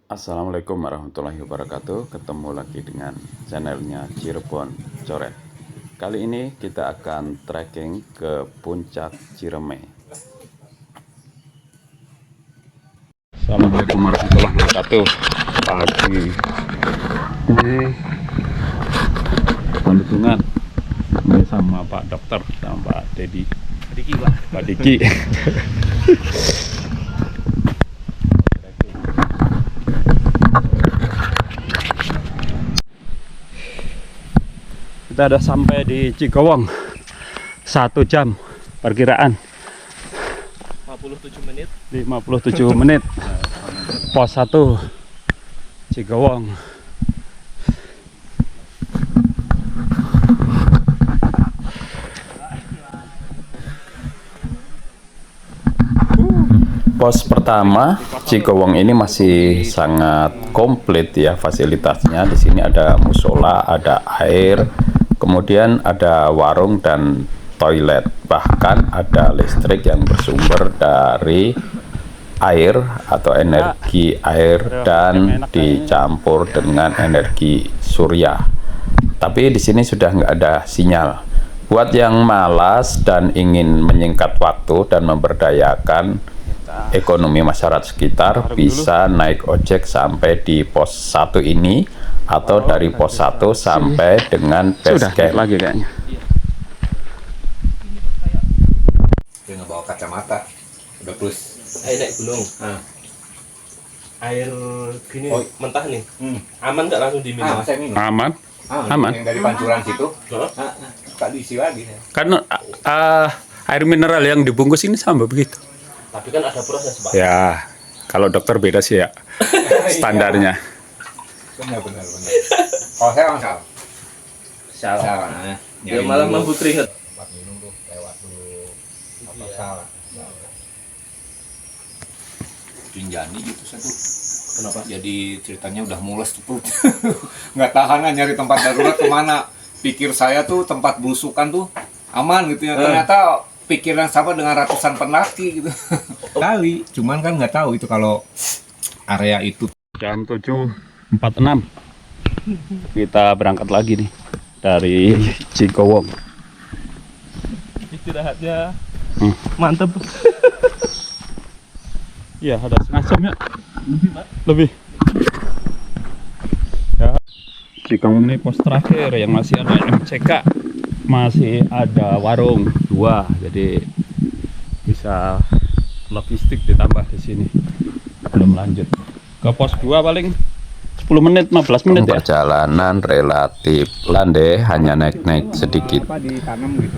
Assalamualaikum warahmatullahi wabarakatuh. Ketemu lagi dengan channelnya Cirebon Coret. Kali ini kita akan trekking ke puncak Ciremai. Assalamualaikum warahmatullahi wabarakatuh. Pagi ini Bandungan ini sama Pak Dokter sama Pak Dedi. Pak Diki. Kita udah sampai di Cikowong. 1 jam perkiraan 57 menit pos 1 Cikowong. Pos pertama Cikowong ini masih sangat komplit ya fasilitasnya. Di sini ada musola, ada air, kemudian ada warung dan toilet, bahkan ada listrik yang bersumber dari air atau energi air dan dicampur dengan energi surya. Tapi di sini sudah nggak ada sinyal. Buat yang malas dan ingin menyingkat waktu dan memberdayakan ekonomi masyarakat sekitar, bisa naik ojek sampai di pos 1 ini atau dari pos 1 sampai dengan base camp lagi kayaknya. Dia nggak bawa kacamata, udah plus. Air naik gunung. Air gini mentah nih. Aman nggak langsung diminum? Saya minum. Aman. Aman. Yang dari pancuran situ. Tak diisi lagi. Kan air mineral yang dibungkus ini sama begitu. Tapi kan ada proses, Pak. Ya, kalau dokter beda sih ya standarnya. Benar. Oh, saya orang salah. Salah. Dia malah mampu keringet. Tempat minum tuh lewat dulu. Apa salah? Tunjani gitu satu. Kenapa? Jadi ceritanya udah mules tuh perut. Nggak tahan nyari tempat darurat kemana. Pikir saya tuh tempat belusukan tuh aman gitu ya. Ternyata pikiran sama dengan ratusan pendaki gitu. Kali, cuman kan nggak tahu itu kalau area itu. Jam 7.46 kita berangkat lagi nih dari Cikowong. Istirahatnya mantep. Iya, ada setengah jam ya. Lebih. Ya, Cikowong ini pos terakhir yang masih ada MCK. Masih ada warung 2, jadi bisa logistik ditambah di sini. Belum lanjut ke pos 2, paling 10 menit 15 menit ya. Perjalanan relatif landai, hanya naik-naik sedikit.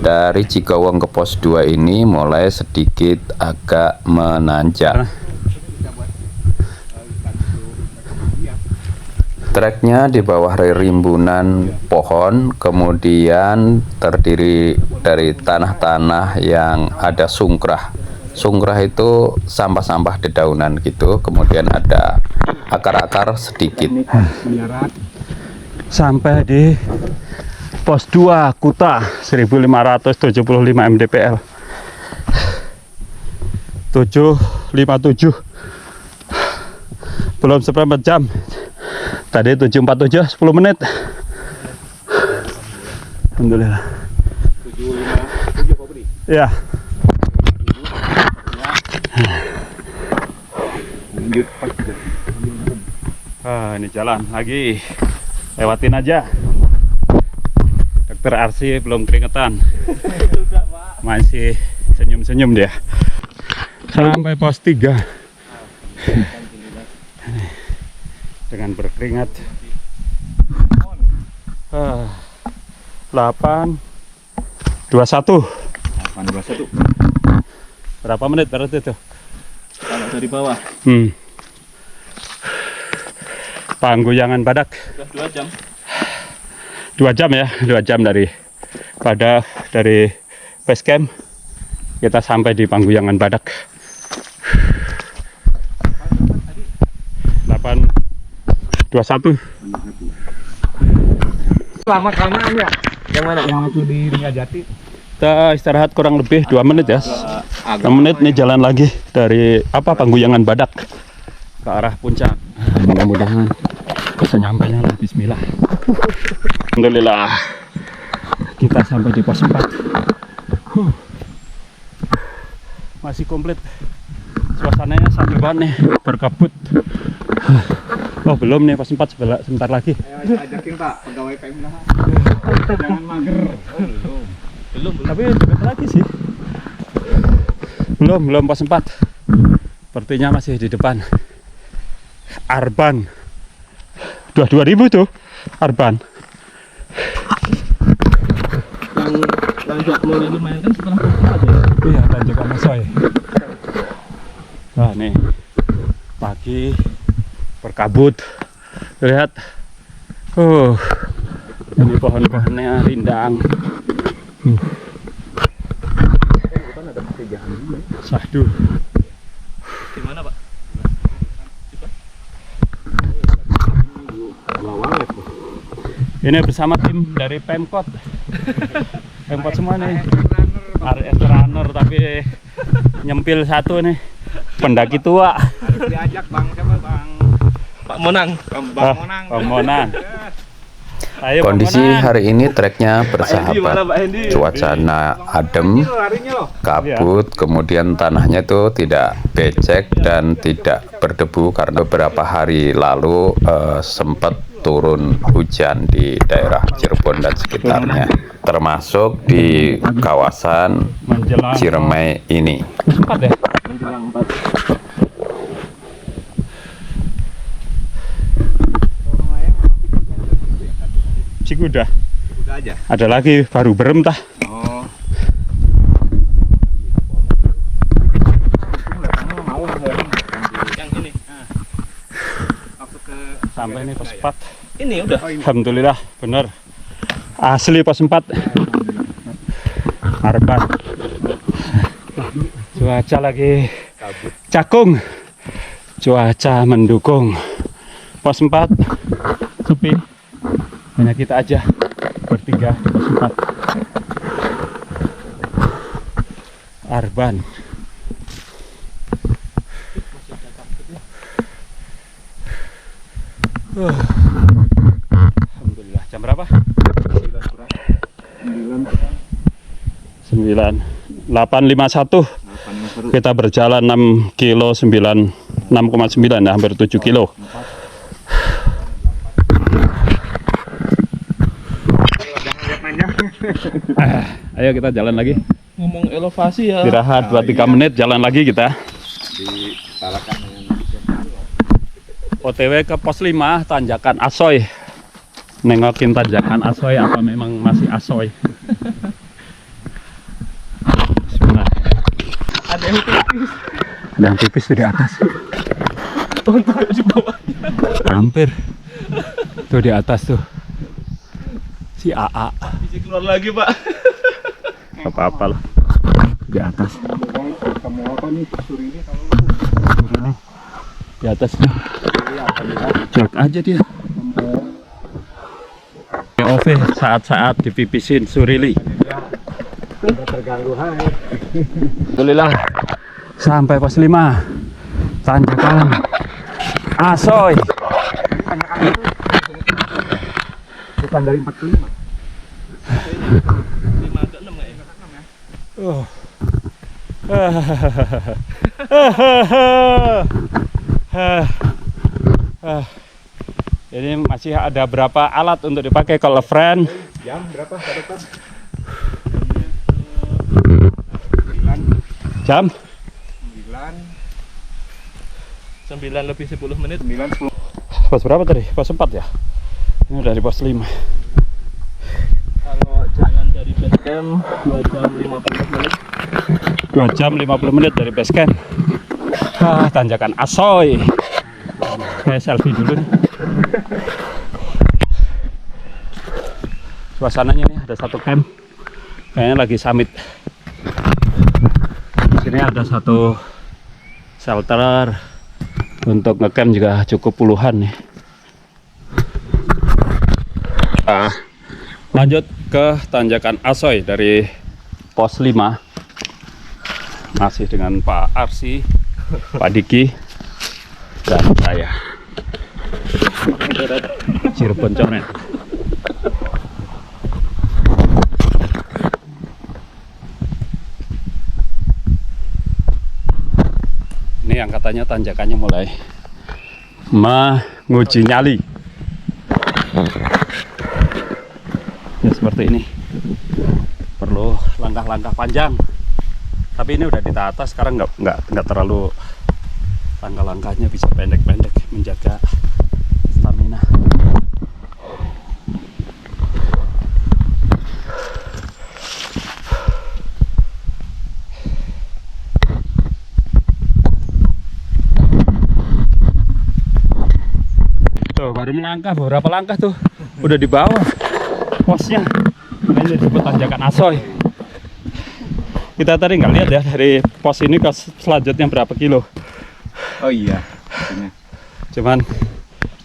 Dari Cikowong ke pos 2 ini mulai sedikit agak menanjak. Treknya di bawah rimbunan pohon, kemudian terdiri dari tanah-tanah yang ada sungkrah. Sungkrah itu sampah-sampah dedaunan gitu, kemudian ada akar-akar sedikit. Sampai di pos 2 Kuta 1575 mdpl. 757. Belum seperempat jam. Tadi 747, 10 menit. Alhamdulillah. 757 apa beri? Ya. Ini jalan lagi. Lewatin aja. Dokter Arsi belum keringetan. Masih senyum-senyum dia. Sampai pos 3. Dengan berkeringat. 8.21. Berapa menit berarti itu? Kalau dari bawah. Pangguyangan Badak. Sudah 2 jam. 2 jam ya, 2 jam dari base camp. Kita sampai di Pangguyangan Badak. 8.21. Lama kelamaan ya. Yang mana? Yang itu di Ringgajati. Kita istirahat kurang lebih 2 menit ya. 2 menit nih jalan lagi dari Pangguyangan Badak ke arah puncak. Mudah-mudahan senyambanya lah. Bismillah. Alhamdulillah kita sampai di pos 4. Masih komplit, suasananya sambil banget nih, berkabut. Oh belum nih, pos 4 sebentar lagi. Ayo ajakin Pak, pegawai Pemda. Jangan mager. Oh, belum. Tapi dekat lagi sih. Belum pos 4. Sepertinya masih di depan. Arban. 22.000 tuh Arban. Yang mulai lumayan kan setelah pos 4 ya. Iya, tanjakan Asoy. Wah nih, pagi berkabut. Lihat, ini pohon-pohonnya rindang. Sahdu. Gimana Pak? Ini bersama tim dari Pemkot. Pemkot semua nih. RS Runner tapi nyempil satu nih. Pendaki tua. Harus diajak Bang siapa Bang? Pak Monang. Bang Monang. Bang Monang. Ayo, Kondisi Bang Monang. hari ini treknya bersahabat, cuacanya adem, kabut, kemudian tanahnya itu tidak becek dan tidak berdebu karena beberapa hari lalu sempat turun hujan di daerah Cirebon dan sekitarnya, termasuk di kawasan Menjelang Ciremai ini. 4 ya? Menjelang 4. Udah. Udah aja. Ada lagi baru berem tah. Oh. Yang ini. Masuk ke Sampai nih pos 4. Ini udah. Alhamdulillah, bener. Asli pos 4. Arban. Cuaca lagi cakung. Cuaca mendukung. Pos 4 sepi. Hanya kita aja bertiga di pos 4. Arban. Alhamdulillah. Jam berapa? 8.51. Kita berjalan 6 kilo 6,9 ya, hampir 7 kilo. Ayo kita jalan lagi. Ngomong elevasi ya. Istirahat 2-3 menit, jalan lagi kita. OTW ke pos 5 tanjakan Asoy. Nengokin tanjakan Asoy apa memang masih Asoy. Bismillah. Ada yang tipis. Ada yang tipis tuh di atas. Untuk di bawahnya. Hampir. Tuh di atas tuh. Si AA. Bisa keluar lagi Pak. Apa-apa lah. Di atas. Kamu apa nih kasur ini kalau Di atas tuh. Cek aja dia. POV saat-saat dipipisin Surili. terganggu hai. Alhamdulillah sampai pos 5 tanjakan Asoy. Bukan dari 45. 5 ke 6 enggak ya? Ini masih ada berapa alat untuk dipakai kalau friend? Jam berapa catatan? Jam 9 lebih 10 menit. 9 10. pos berapa tadi? Pos 4 ya? Ini udah di pos 5. Kalau jalan dari base camp 2 jam 50 menit. 2 jam 50 menit dari base camp. Tanjakan Asoy. Kayak selfie dulu nih. Suasananya nih ada satu camp. Kayaknya lagi summit. Di sini ada satu shelter. Untuk ngecamp juga cukup puluhan nih. Lanjut ke tanjakan Asoy dari pos 5. Masih dengan Pak Arsi, Pak Diki, dan saya. Cirebon Coret. Ini yang katanya tanjakannya mulai menguji nyali. Ya seperti ini. Perlu langkah-langkah panjang. Tapi ini udah ditata sekarang, nggak terlalu, langkah-langkahnya bisa pendek-pendek menjaga stamina. Tuh baru melangkah beberapa langkah tuh udah di bawah posnya. Ini disebut tanjakan Asoy. Kita tadi nggak lihat ya dari pos ini ke selanjutnya berapa kilo. Oh iya. Ini. Cuman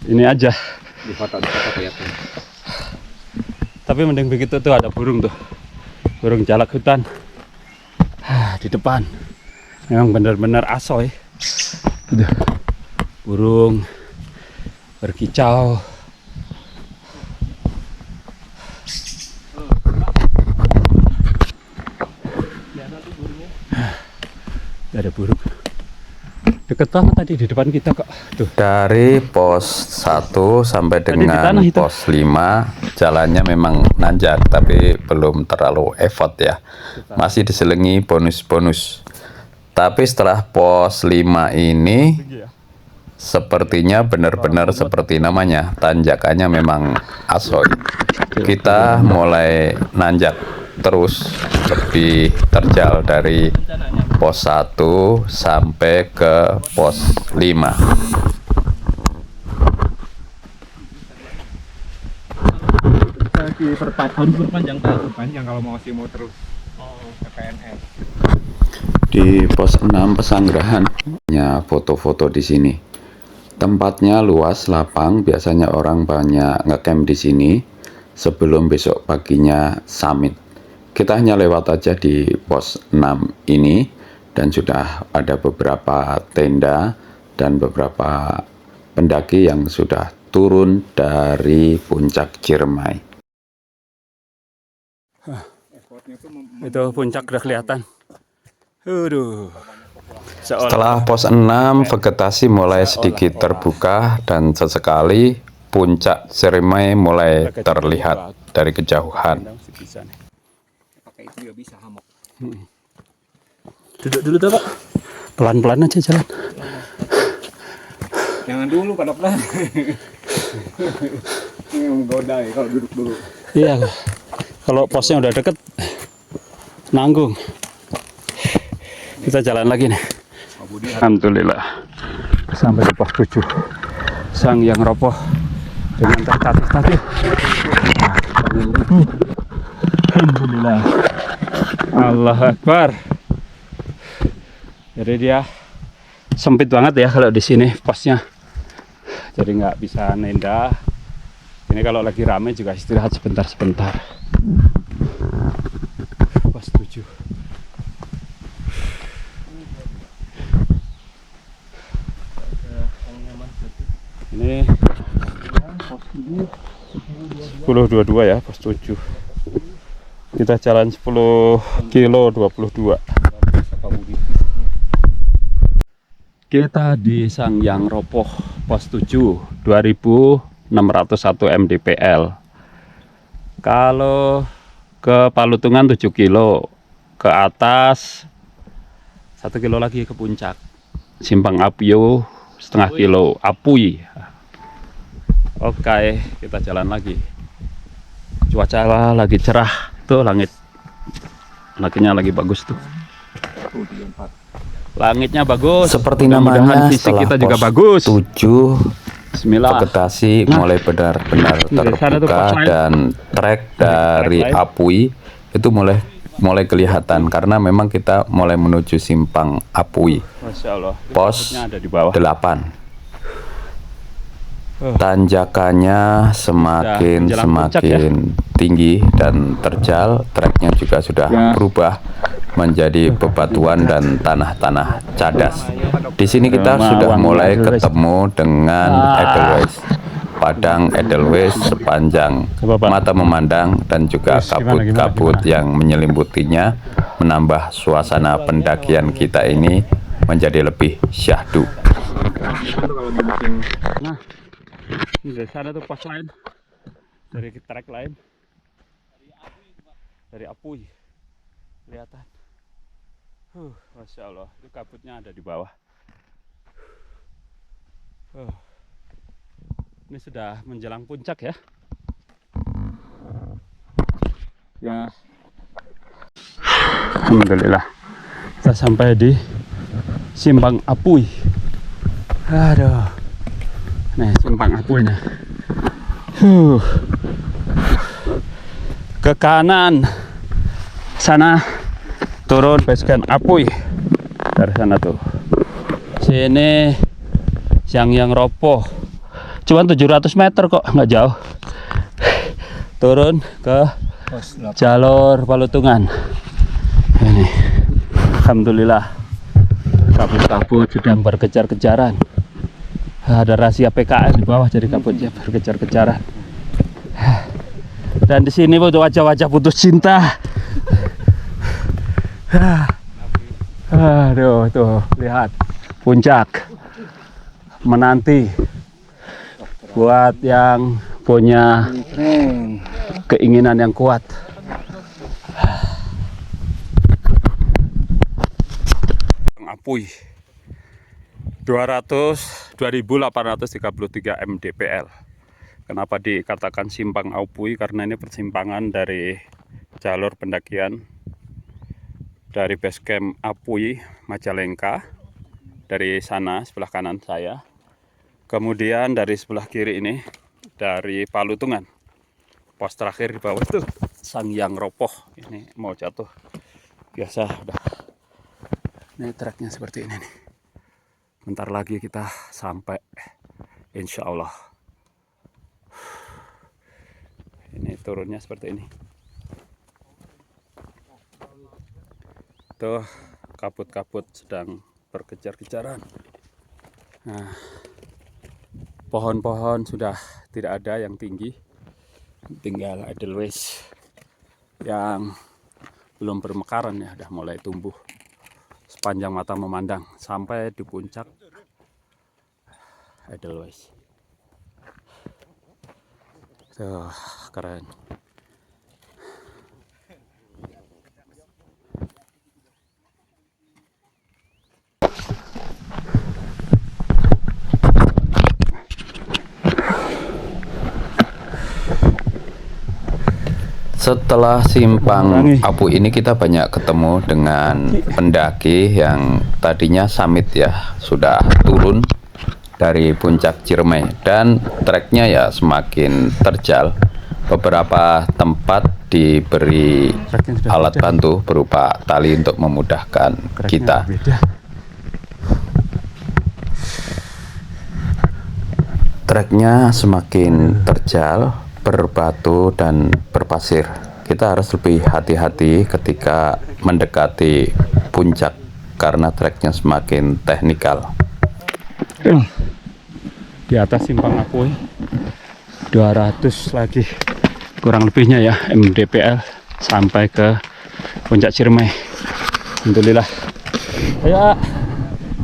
ini aja. Di foto kelihatan. Tapi mending begitu tuh ada burung tuh. Burung jalak hutan. Di depan. Memang benar-benar Asoy. Tuh. Burung berkicau. Ada burung deket banget tadi di depan kita kok. Tuh. Dari pos 1 sampai dengan pos 5 jalannya memang nanjak, tapi belum terlalu effort ya, masih diselingi bonus-bonus. Tapi setelah pos 5 ini sepertinya benar-benar seperti namanya, tanjakannya memang Asoy. Kita mulai nanjak terus, lebih terjal dari pos 1 sampai ke pos 5. Diperpanjang kalau mau terus. PNS. Di pos 6 Pesanggerahan, foto-foto di sini. Tempatnya luas, lapang, biasanya orang banyak ngecamp di sini sebelum besok paginya summit. Kita hanya lewat aja di pos 6 ini dan sudah ada beberapa tenda dan beberapa pendaki yang sudah turun dari puncak Ciremai. Itu puncak udah kelihatan. Setelah pos 6, vegetasi mulai sedikit terbuka dan sesekali puncak Ciremai mulai terlihat dari kejauhan. Pakai itu ya bisa hamok. Duduk dulu Pak. Pelan-pelan aja jalan. Jangan dulu Pak Dokter. Ini menggoda ya kalau duduk dulu. Iya. Kalau posnya udah deket, nanggung. Kita jalan lagi nih. Alhamdulillah. Sampai di pos 7. Sang yang roboh dengan tertatih-tatih. Alhamdulillah. Allah Akbar. Jadi dia sempit banget ya kalau di sini posnya. Jadi nggak bisa nenda. Ini kalau lagi rame juga istirahat sebentar-sebentar. Pos 7. Ini pos 10.22 ya, pos 7. Kita jalan 10 kilo 22. Kita di Sangyang Ropoh pos 7 2601 mdpl. Kalau ke Palutungan 7 kilo, ke atas 1 kilo lagi ke puncak. Simpang Apio setengah kilo, Apui. Oke, kita jalan lagi. Cuaca lagi cerah, tuh langitnya lagi bagus tuh. Langitnya bagus. Seperti namanya, fisik kita juga pos bagus. 7 Bismillah. vegetasi mulai benar-benar terbuka dan trek dari Apui itu mulai kelihatan karena memang kita mulai menuju Simpang Apui. Masya Allah. Pos Ada di bawah. 8. Tanjakannya semakin tinggi dan terjal, treknya juga sudah berubah menjadi bebatuan dan tanah-tanah cadas. Di sini kita sudah mulai ketemu dengan Edelweiss, padang Edelweiss sepanjang mata memandang dan juga kabut-kabut yang menyelimputinya menambah suasana pendakian kita ini menjadi lebih syahdu. Nah, dari sana tuh pos lain, dari trek lain, dari Apuy, kelihatan. Masya Allah, itu kabutnya ada di bawah. Ini sudah menjelang puncak ya. Ya, alhamdulillah kita sampai di Simpang Apuy. Aduh, nih Simpang Apuynya. Ke kanan sana turun basecamp Apuy dari sana tuh. Sini Yang Ropoh. Cuman 700 meter kok, nggak jauh. Turun ke jalur Palutungan. Ini, alhamdulillah kabut-kabut sedang berkejar-kejaran. Ada rahasia PKN di bawah, jadi kabutnya berkejar-kejaran. Dan di sini wajah-wajah putus cinta. Aduh, tuh lihat puncak menanti buat yang punya keinginan yang kuat. Apuy 2.833 mdpl. Kenapa dikatakan Simpang Apuy? Karena ini persimpangan dari jalur pendakian dari basecamp Apuy Majalengka, dari sana sebelah kanan saya. Kemudian dari sebelah kiri ini dari Palutungan. Pos terakhir di bawah itu Yang Ropoh. Ini mau jatuh. Biasa udah. Ini treknya seperti ini nih. Bentar lagi kita sampai, insya Allah. Ini turunnya seperti ini. Tuh kabut-kabut sedang berkejar-kejaran. Nah, pohon-pohon sudah tidak ada yang tinggi, tinggal Edelweiss yang belum bermekaran ya, udah mulai tumbuh sepanjang mata memandang sampai di puncak Edelweiss. Tuh, keren. Setelah Simpang Apuy ini kita banyak ketemu dengan pendaki yang tadinya summit ya, sudah turun dari puncak Ciremai dan treknya ya semakin terjal. Beberapa tempat diberi alat bantu berupa tali untuk memudahkan kita. Treknya semakin terjal, berbatu dan berpasir. Kita harus lebih hati-hati ketika mendekati puncak karena treknya semakin teknikal. Di atas Simpang Apuy 200 lagi kurang lebihnya ya mdpl sampai ke puncak Ciremai. Alhamdulillah. Ya,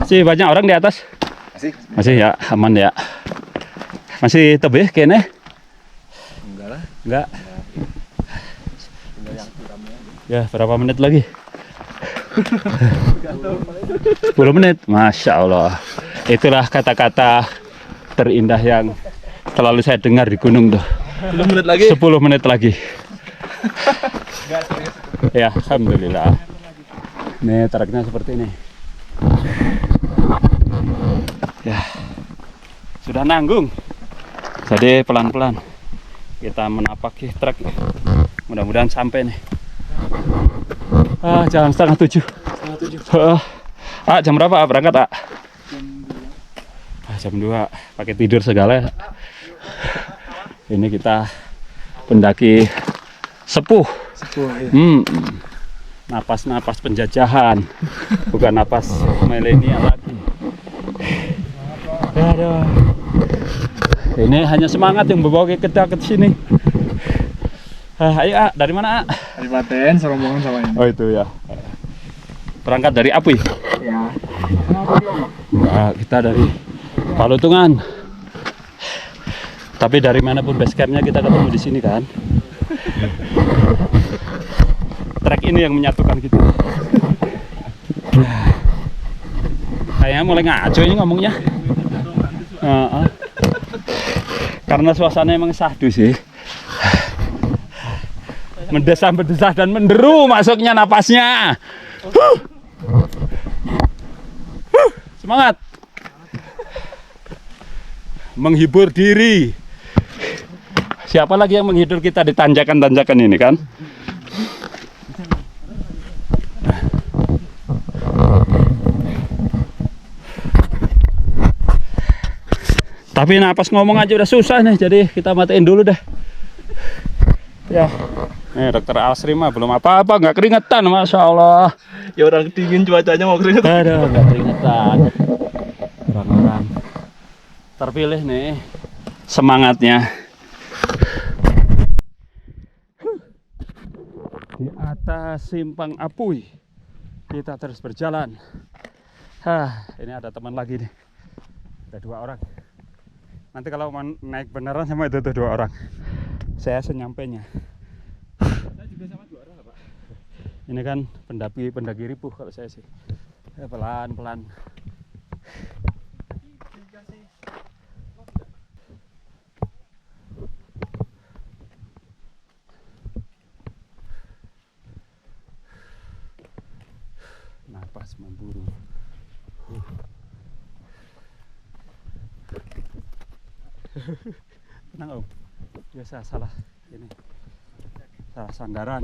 masih banyak orang di atas. Masih ya, aman ya. Masih tebih kayaknya. Enggak. Ya, berapa menit lagi? 10 menit. Masya Allah. Itulah kata-kata terindah yang selalu saya dengar di gunung tuh. 10 menit lagi? 10 menit lagi. Ya, alhamdulillah. Nih treknya seperti ini. Ya, sudah nanggung. Jadi pelan-pelan kita menapaki trek. Mudah-mudahan sampai nih. Jam setengah 7. Jam berapa berangkat? Jam 2. Pakai tidur segala. Ini kita pendaki sepuh. Ya. Napas-napas penjajahan, bukan napas milenial lagi. Aduh. Ini hanya semangat yang membawa kita ke sini. Ayo, dari mana? Kabupaten serombongan sama ini. Oh itu ya. Berangkat dari Apuy. Ya. Nah, kita dari Palutungan. Tapi dari manapun base campnya kita ketemu di sini kan. Trek ini yang menyatukan kita. Kayaknya mulai ngaco ini ngomongnya. Karena suasana emang sahdu sih. Mendesah-mendesah dan menderu masuknya napasnya. Semangat. Menghibur diri. Siapa lagi yang menghibur kita di tanjakan-tanjakan ini kan? Tapi napas ngomong aja udah susah nih, jadi kita matiin dulu deh. Ya. Dokter Asri mah belum apa-apa, nggak keringetan, masya Allah. Ya orang dingin cuacanya mau keringetan. Aduh, nggak keringetan. Orang-orang terpilih nih semangatnya. Di atas simpang Apuy kita terus berjalan. Ini ada teman lagi nih. Ada 2 orang. Nanti kalau naik beneran sama itu tuh 2 orang. Saya senyampainya. Saya juga sama 2 orang, Pak. Ini kan pendaki ripuh kalau saya sih. Pelan-pelan. Napas memburu. Tenang Om, biasa salah ini, salah sanggaran.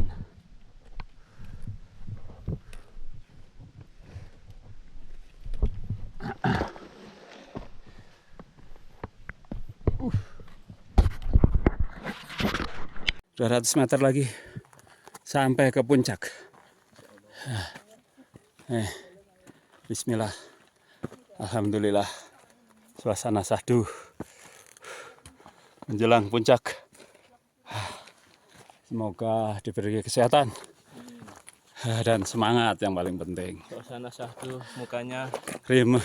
Udah 100 meter lagi sampai ke puncak. Bismillah, alhamdulillah, suasana sahdu menjelang puncak. Semoga diberi kesehatan dan semangat yang paling penting. Suasana sahdu, mukanya Krim.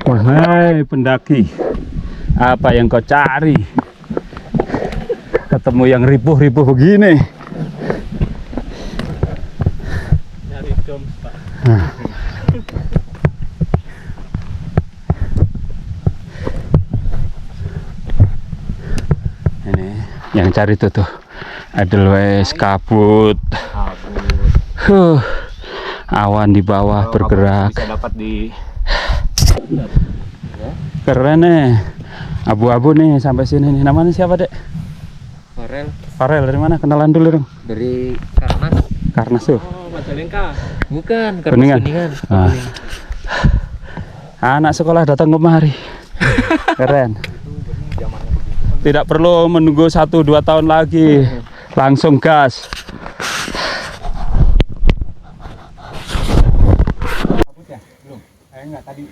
Wahai pendaki, apa yang kau cari? Ketemu yang ripuh-ripuh begini. nyari dom, Pak. Ini yang cari tuh Edelweiss kabut. Awan di bawah bergerak. Bisa dapat di Keren nih. Abu-abu nih sampai sini nih. Namanya siapa, Dek? Farel Farel dari mana? Kenalan dulu dong. dari Karnas. Karnas tuh. Oh, Majalengka. Bukan, Kuningan. Anak sekolah datang kemari. Keren. Tidak perlu menunggu 1-2 tahun lagi. Langsung gas. Enggak tadi.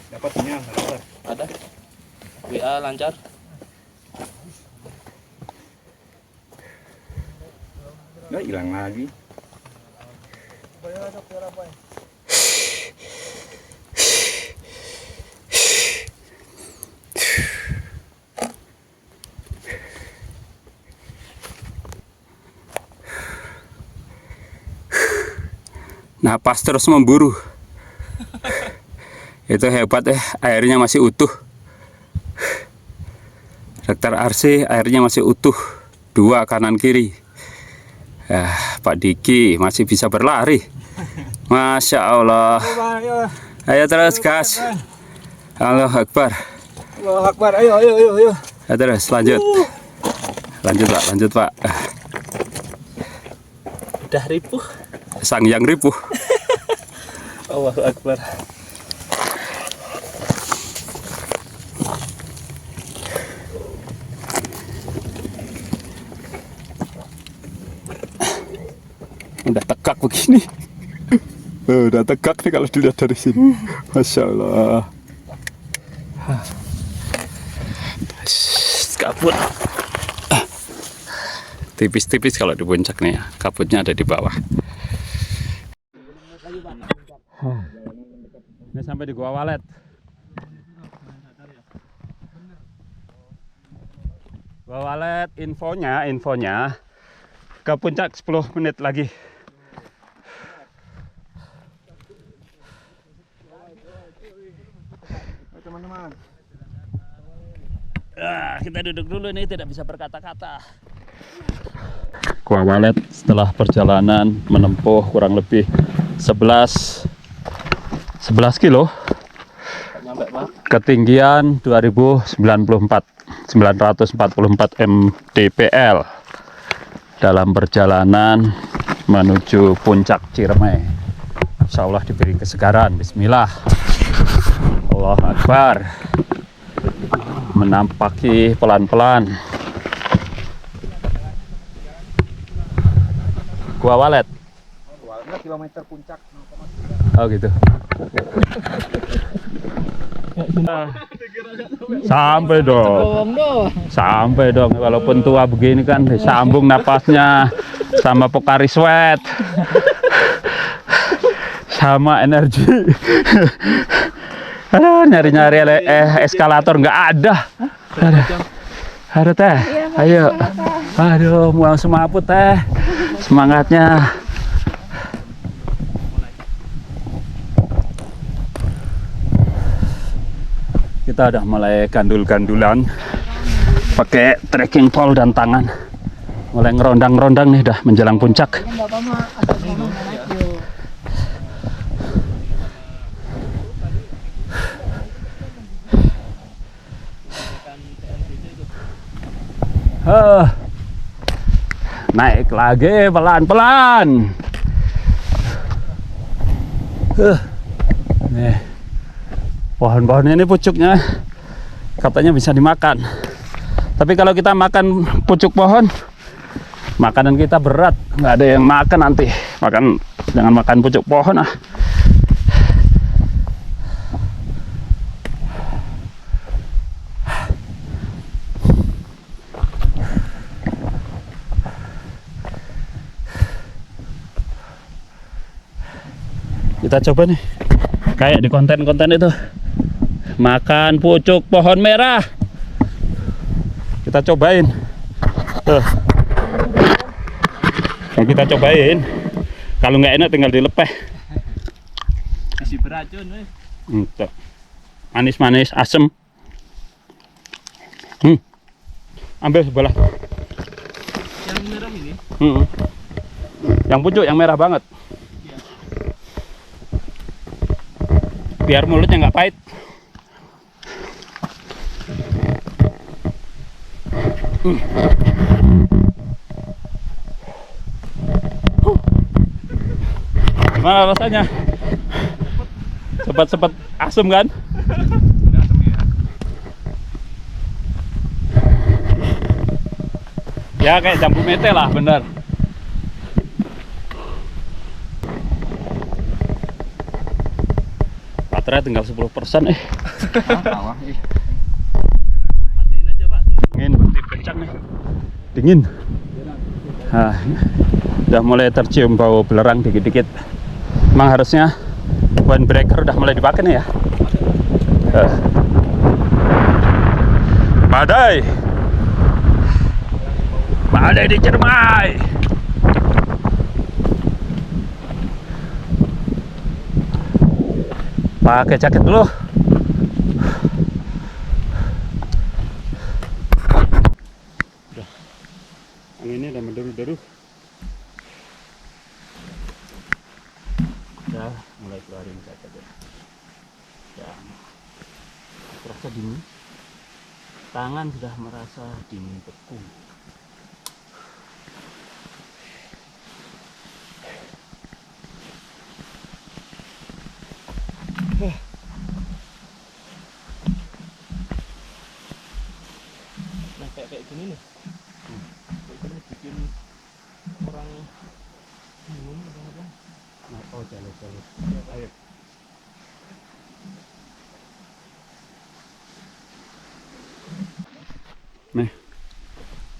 Dapat sinyal, dapat. Ada. WA lancar. Nggak hilang lagi. Napas terus memburu. Itu hebat airnya masih utuh. Dokter RC airnya masih utuh. 2 kanan kiri. Pak Diki masih bisa berlari. Masya Allah. Ayo terus gas. Allahu Akbar. Allahu Akbar, ayo. Ayo terus lanjut. Lanjut Pak. Udah ripuh. Sang yang ripuh. Allahu Akbar. Udah tegak begini. Udah tegak nih kalau dilihat dari sini. Masya Allah. Kabut. Tipis-tipis kalau di puncak nih ya. Kabutnya ada di bawah. Ini sampai di Gua Walet. Gua Walet infonya ke puncak 10 menit lagi. Teman-teman. Kita duduk dulu nih, tidak bisa berkata-kata. Gua Walet setelah perjalanan menempuh kurang lebih 11 kilo, ketinggian 944 mdpl dalam perjalanan menuju puncak Ciremai. Insya Allah diberi kesegaran. Bismillah. Allahu Akbar. Menampaki pelan-pelan Gua Walet. Kilometer puncak. Oh gitu. Sampai dong. Sampai dong. Walaupun tua begini kan disambung napasnya sama Pocari Sweat. Sama energi. Aduh, nyari-nyari eskalator nggak ada. Aduh teh, ayo. Aduh, muang semaput teh. Semangatnya. Kita udah mulai gandul-gandulan pakai trekking pole dan tangan. Mulai ngerondang-rondang nih, udah menjelang puncak. Naik lagi pelan-pelan. Nih, pohon-pohonnya ini pucuknya katanya bisa dimakan. Tapi kalau kita makan pucuk pohon, makanan kita berat, nggak ada yang makan nanti. Jangan makan pucuk pohon ah. Kita coba nih, kayak di konten-konten itu, makan pucuk pohon merah. Kita cobain. Tuh. Yang kita cobain, kalau nggak enak tinggal dilepeh. Masih beracun, Tuh. Manis-manis, asem. Ambil sebelah. Yang merah ini? Yang pucuk, yang merah banget. Biar mulutnya nggak pahit. Gimana rasanya? Cepat-cepat asem kan? Ya kayak jambu mete lah, bener. Baterai tinggal 10%. Matiin aja, Pak. Angin bertiup kencang nih. Dingin. Nah, udah mulai tercium bau belerang dikit-dikit. Emang harusnya windbreaker udah mulai dipakai nih ya. Badai di Ciremai. Pakai jaket dulu. Anginnya udah menderu-deru. Udah mulai keluarin jaket ya. Terasa dingin. Tangan sudah merasa dingin beku. Nah, kayak gini nih. Ini bikin orang bingung. Nih,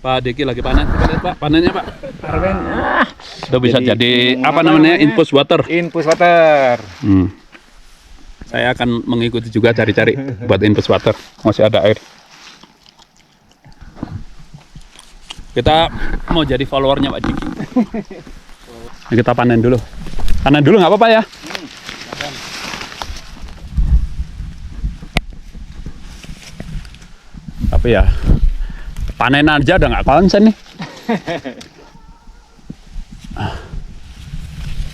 Pak Diki lagi panen. Kita lihat Pak, panennya Pak. Udah bisa jadi apa namanya, infus water. Infus water. Saya akan mengikuti juga cari-cari buat infus water. Masih ada air. Kita mau jadi followernya Pak Diki. Nah, kita panen dulu. Panen dulu nggak apa-apa ya? Tapi ya, panen aja udah nggak konsen nih.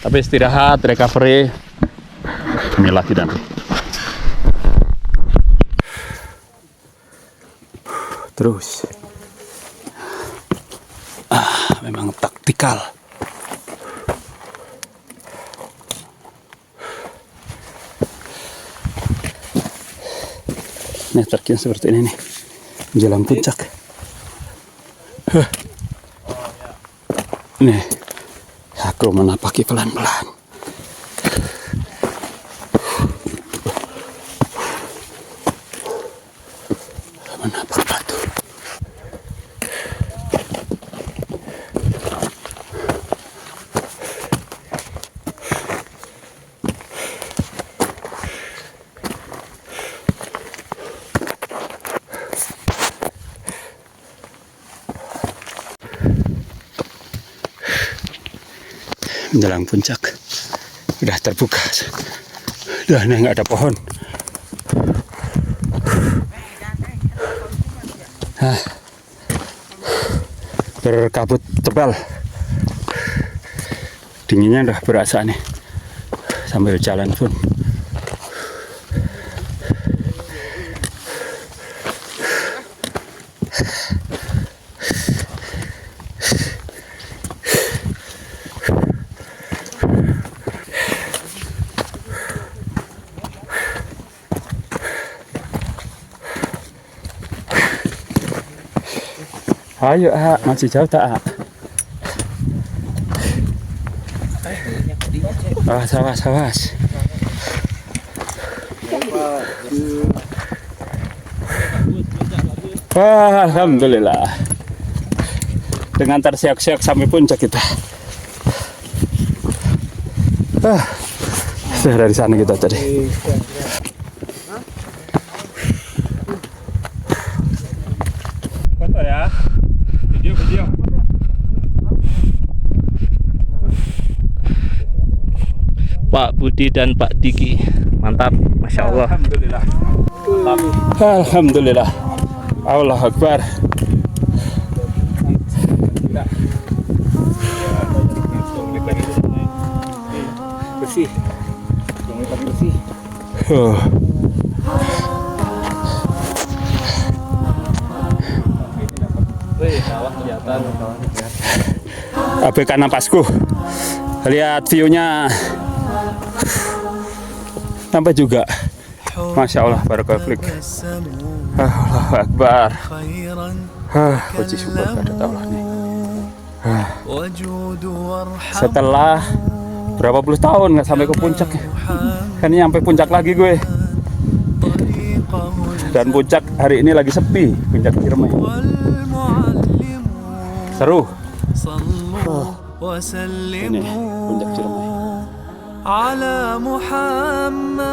Tapi istirahat, recovery, Bismillah tidak. Terus, memang taktikal. Ini terkian seperti ini nih, menjelang puncak. Nih, aku menapaki pelan-pelan. Menapak batu. Menjelang puncak udah terbuka, udah nggak ada pohon. Berkabut tebal, dinginnya udah berasa nih sambil jalan pun. Ayo, masih jauh tak? Awas. Alhamdulillah. Dengan terseok-seok sampai puncak kita. Sudah dari sana kita tadi. Foto ya. Video. Pak Budi dan Pak Diki, mantap, masya Allah. Alhamdulillah. Allah Akbar. Bersih. Bersih. Abaikan napasku. Lihat view-nya. Sampai juga. Masya Allah, barakallahu. Allahu Akbar. Puji syukur kepada Allah nih. Setelah berapa puluh tahun nggak sampai ke puncak, kan ini sampai puncak lagi gue. Dan puncak hari ini lagi sepi, puncak Ciremai. Seru. Ini puncak Ciremai. على محمد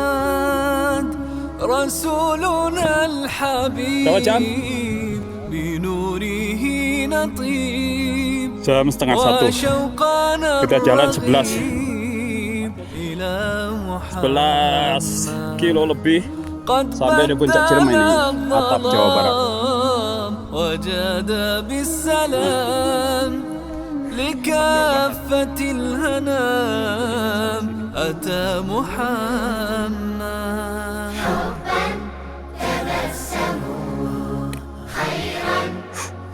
رسولنا الحبيب بنوره نطيب Jam setengah 1 kita jalan 11 kilo lebih sampai di puncak Ciremai ini, atap Jawa Barat. وجد بالسلام لكافة الهنام أتى محمد حبا تبسموا خيرا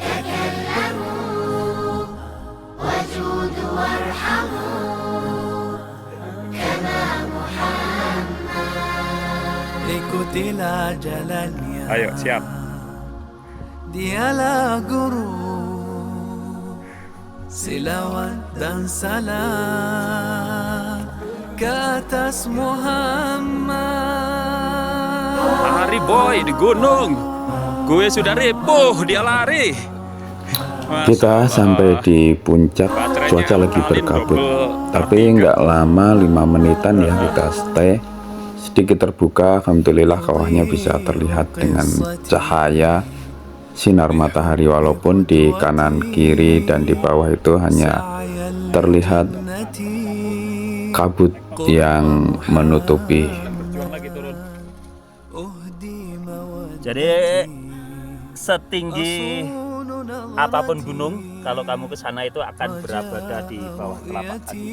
تكلموا وجود وارحموا كما محمد ikuti jalannya. Ayo, siap. Dialah guru silawat dan salam ke atas Muhammad. Lari boy di gunung. Gue sudah ripuh, dia lari. Kita sampai di puncak, cuaca lagi berkabut. Tapi nggak lama, 5 menitan ya kita stay. Sedikit terbuka, alhamdulillah kawahnya bisa terlihat dengan cahaya sinar matahari, walaupun di kanan kiri dan di bawah itu hanya terlihat kabut yang menutupi. Jadi setinggi apapun gunung, kalau kamu ke sana itu akan berada di bawah telapak kaki.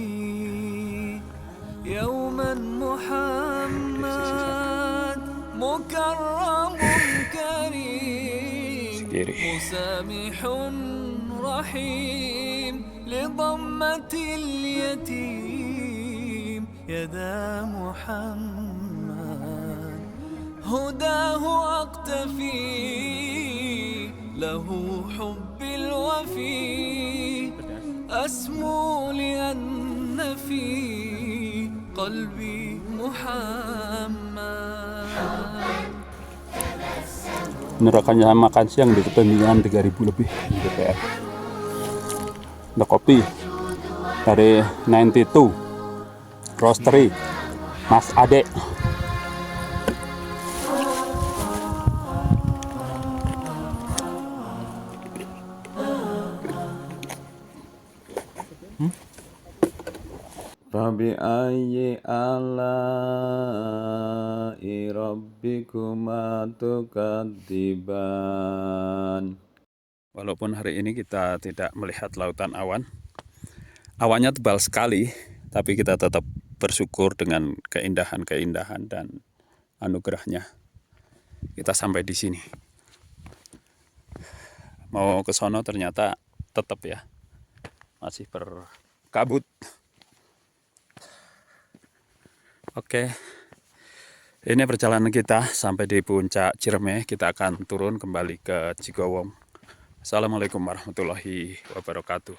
يوما محمد مكرم كريم مسامح رحيم لضمة اليتيم يدا محمد هداه أقتفي له حب الوفي أسمو لأن في قلبي محمد. Menerakannya makan siang di kepemimpinan 3.000 lebih di DPR. Ada kopi dari 92 Roastery Mas Ade. Fabi ayyi ala'i rabbikuma tukadziban. Walaupun hari ini kita tidak melihat lautan awan, awannya tebal sekali, tapi kita tetap bersyukur dengan keindahan-keindahan dan anugerahnya. Kita sampai di sini. Mau ke sono ternyata tetap ya, masih berkabut. Oke, ini perjalanan kita sampai di puncak Ciremai. Kita akan turun kembali ke Cigowong. Assalamualaikum warahmatullahi wabarakatuh.